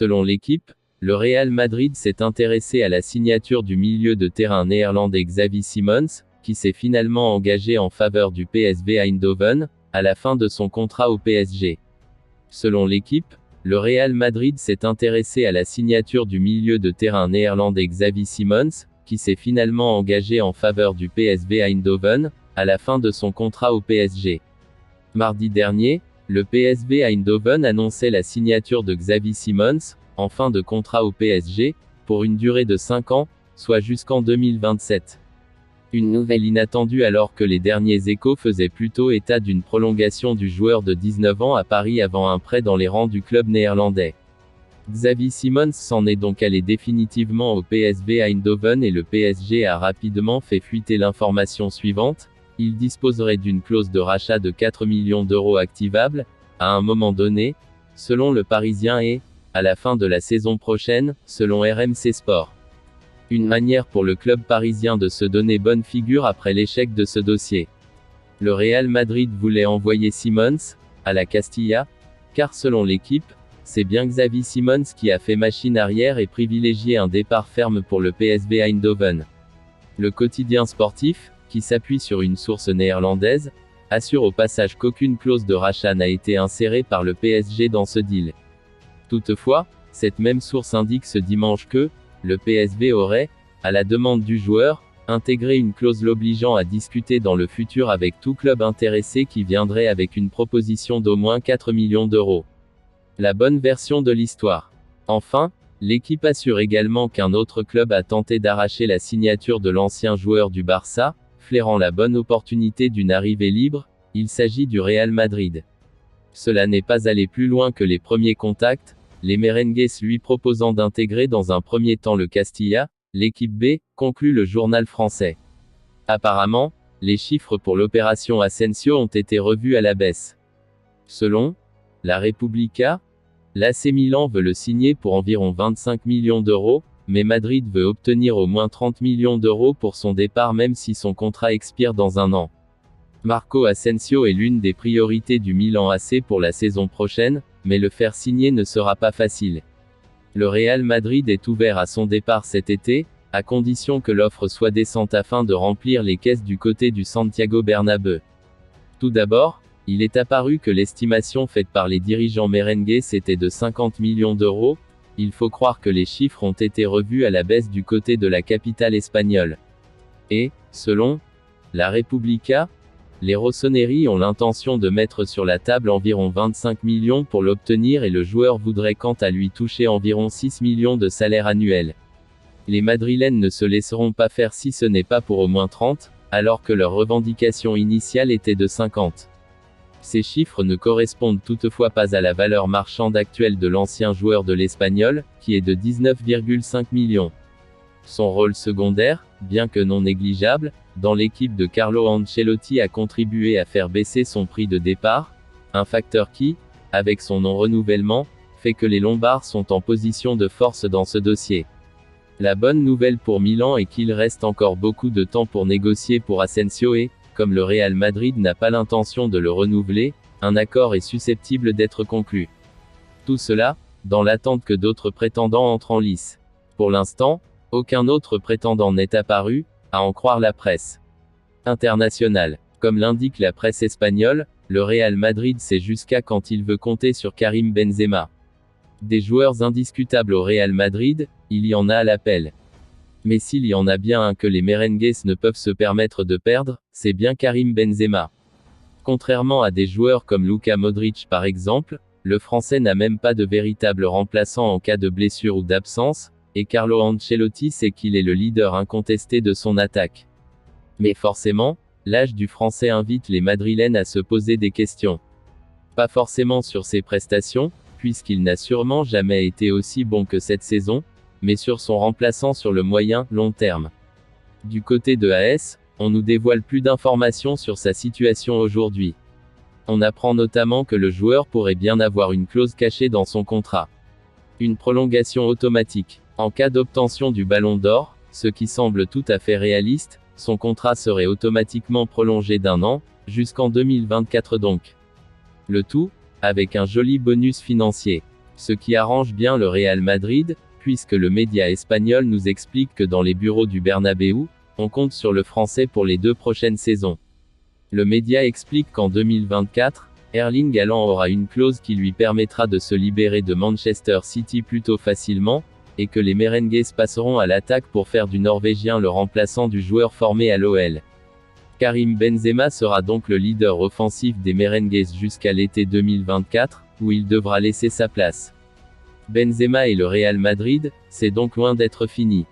Selon l'équipe, le Real Madrid s'est intéressé à la signature du milieu de terrain néerlandais Xavi Simons, qui s'est finalement engagé en faveur du PSV Eindhoven, à la fin de son contrat au PSG. Selon l'équipe, le Real Madrid s'est intéressé à la signature du milieu de terrain néerlandais Xavi Simons, qui s'est finalement engagé en faveur du PSV Eindhoven, à la fin de son contrat au PSG. Mardi dernier, le PSV Eindhoven annonçait la signature de Xavi Simons, en fin de contrat au PSG, pour une durée de 5 ans, soit jusqu'en 2027. Une nouvelle inattendue alors que les derniers échos faisaient plutôt état d'une prolongation du joueur de 19 ans à Paris avant un prêt dans les rangs du club néerlandais. Xavi Simons s'en est donc allé définitivement au PSV Eindhoven et le PSG a rapidement fait fuiter l'information suivante: il disposerait d'une clause de rachat de 4 millions d'euros activable, à un moment donné, selon le Parisien et, à la fin de la saison prochaine, selon RMC Sport. Une manière pour le club parisien de se donner bonne figure après l'échec de ce dossier. Le Real Madrid voulait envoyer Simons à la Castilla, car selon l'équipe, c'est bien Xavi Simons qui a fait machine arrière et privilégié un départ ferme pour le PSV Eindhoven. Le quotidien sportif, qui s'appuie sur une source néerlandaise, assure au passage qu'aucune clause de rachat n'a été insérée par le PSG dans ce deal. Toutefois, cette même source indique ce dimanche que le PSV aurait, à la demande du joueur, intégré une clause l'obligeant à discuter dans le futur avec tout club intéressé qui viendrait avec une proposition d'au moins 4 millions d'euros. La bonne version de l'histoire. Enfin, l'équipe assure également qu'un autre club a tenté d'arracher la signature de l'ancien joueur du Barça, flairant la bonne opportunité d'une arrivée libre, il s'agit du Real Madrid. Cela n'est pas allé plus loin que les premiers contacts, les merengues lui proposant d'intégrer dans un premier temps le Castilla, l'équipe B, conclut le journal français. Apparemment, les chiffres pour l'opération Asensio ont été revus à la baisse. Selon La Repubblica, l'AC Milan veut le signer pour environ 25 millions d'euros, mais Madrid veut obtenir au moins 30 millions d'euros pour son départ même si son contrat expire dans un an. Marco Asensio est l'une des priorités du Milan AC pour la saison prochaine, mais le faire signer ne sera pas facile. Le Real Madrid est ouvert à son départ cet été, à condition que l'offre soit décente afin de remplir les caisses du côté du Santiago Bernabéu. Tout d'abord, il est apparu que l'estimation faite par les dirigeants merengues était de 50 millions d'euros, il faut croire que les chiffres ont été revus à la baisse du côté de la capitale espagnole. Et, selon La Repubblica, les Rossoneri ont l'intention de mettre sur la table environ 25 millions pour l'obtenir et le joueur voudrait quant à lui toucher environ 6 millions de salaire annuel. Les Madrilènes ne se laisseront pas faire si ce n'est pas pour au moins 30, alors que leur revendication initiale était de 50. Ces chiffres ne correspondent toutefois pas à la valeur marchande actuelle de l'ancien joueur de l'Espagnol, qui est de 19,5 millions. Son rôle secondaire, bien que non négligeable, dans l'équipe de Carlo Ancelotti a contribué à faire baisser son prix de départ, un facteur qui, avec son non-renouvellement, fait que les Lombards sont en position de force dans ce dossier. La bonne nouvelle pour Milan est qu'il reste encore beaucoup de temps pour négocier pour Asensio et, comme le Real Madrid n'a pas l'intention de le renouveler, un accord est susceptible d'être conclu. Tout cela, dans l'attente que d'autres prétendants entrent en lice. Pour l'instant, aucun autre prétendant n'est apparu, à en croire la presse internationale. Comme l'indique la presse espagnole, le Real Madrid sait jusqu'à quand il veut compter sur Karim Benzema. Des joueurs indiscutables au Real Madrid, il y en a à l'appel. Mais s'il y en a bien un que les merengues ne peuvent se permettre de perdre, c'est bien Karim Benzema. Contrairement à des joueurs comme Luka Modric par exemple, le Français n'a même pas de véritable remplaçant en cas de blessure ou d'absence, et Carlo Ancelotti sait qu'il est le leader incontesté de son attaque. Mais forcément, l'âge du Français invite les Madrilènes à se poser des questions. Pas forcément sur ses prestations, puisqu'il n'a sûrement jamais été aussi bon que cette saison, mais sur son remplaçant sur le moyen-long terme. Du côté de AS, on nous dévoile plus d'informations sur sa situation aujourd'hui. On apprend notamment que le joueur pourrait bien avoir une clause cachée dans son contrat. Une prolongation automatique. En cas d'obtention du Ballon d'Or, ce qui semble tout à fait réaliste, son contrat serait automatiquement prolongé d'1 an, jusqu'en 2024 donc. Le tout, avec un joli bonus financier. Ce qui arrange bien le Real Madrid, puisque le média espagnol nous explique que dans les bureaux du Bernabéu, on compte sur le français pour les 2 prochaines saisons. Le média explique qu'en 2024, Erling Haaland aura une clause qui lui permettra de se libérer de Manchester City plutôt facilement, et que les Merengues passeront à l'attaque pour faire du Norvégien le remplaçant du joueur formé à l'OL. Karim Benzema sera donc le leader offensif des Merengues jusqu'à l'été 2024, où il devra laisser sa place. Benzema et le Real Madrid, c'est donc loin d'être fini.